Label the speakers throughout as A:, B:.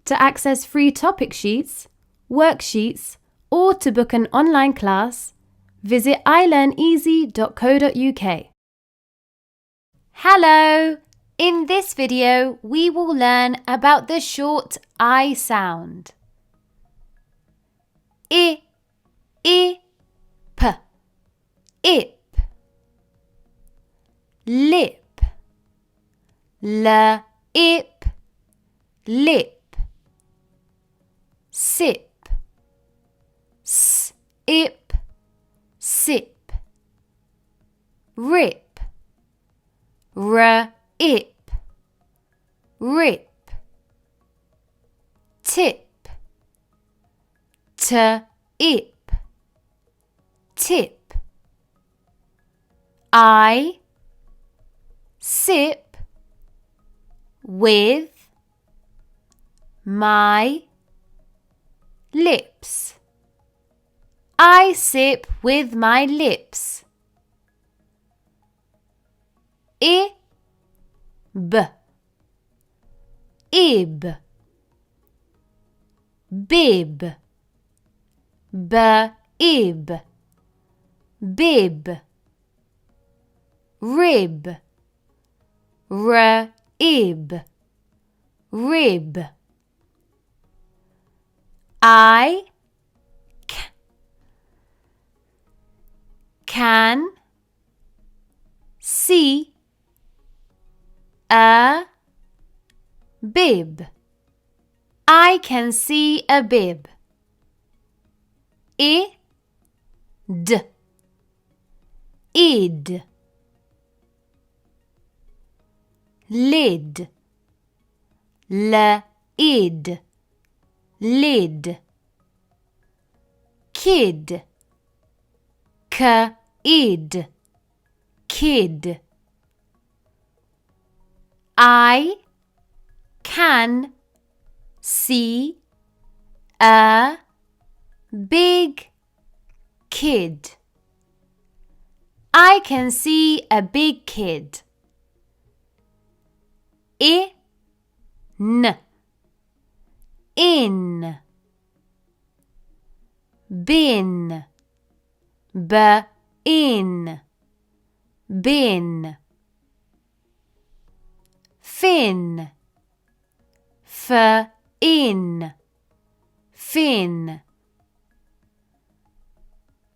A: To access free topic sheets, worksheets, or to book an online class, visit ilearneasy.co.uk. Hello! In this video, we will learn about the short I sound. I, p, ip. Lip, ip, lip. Sip, ip, sip. Rip, ip, rip. Tip, ip, tip. I sip with my lips. I sip with my lips. Ib, ib. Bib, ib. Bib. Rib, ib. Rib. I can see a bib. I can see a bib. Id, id. Lid, id, lid. Kid, id, kid. I can see a big kid. I can see a big kid. In, in. Bin, in. Bin. Fin, in. Fin.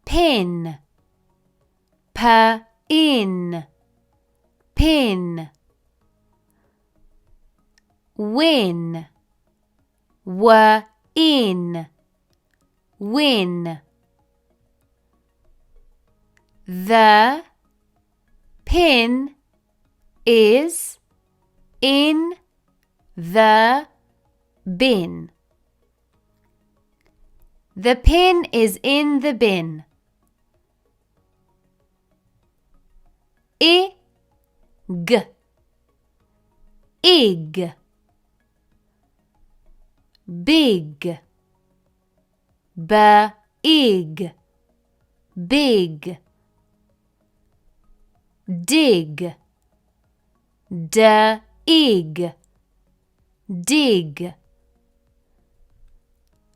A: Pin, in. Pin. Win, in. Win. The pin is in the bin. The pin is in the bin. Ig, ig. Big, ig. Big. Dig, ig. Dig.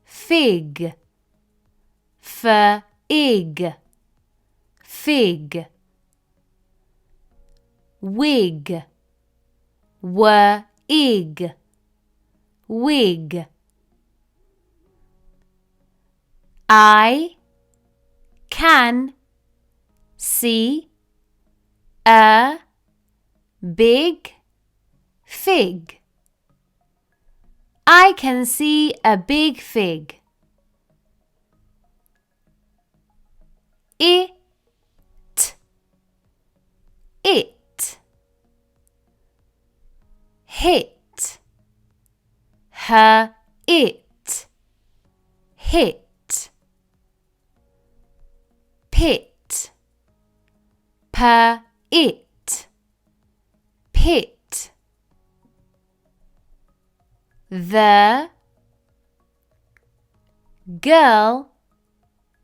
A: Fig, ig. Fig. Wig, ig. Wig. I can see a big fig. I can see a big fig. It, it. Hit, it. Hit. Pit, it. Pit. The girl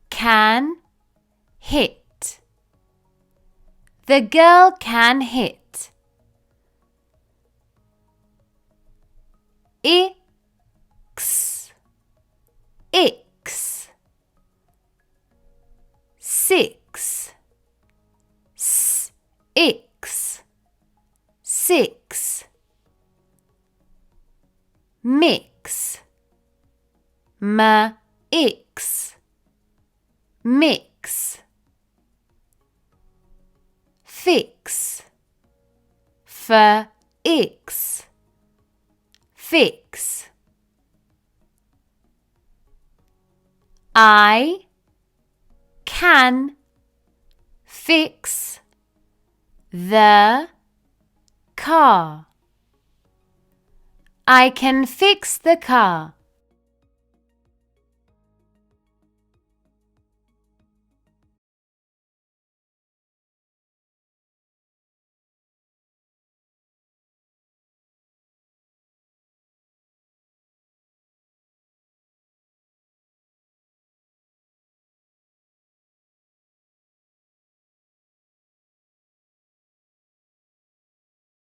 A: can hit. The girl can hit. It, 6. Mix. M-X. Mix. Fix. F-X. Fix. I can fix the car. I can fix the car.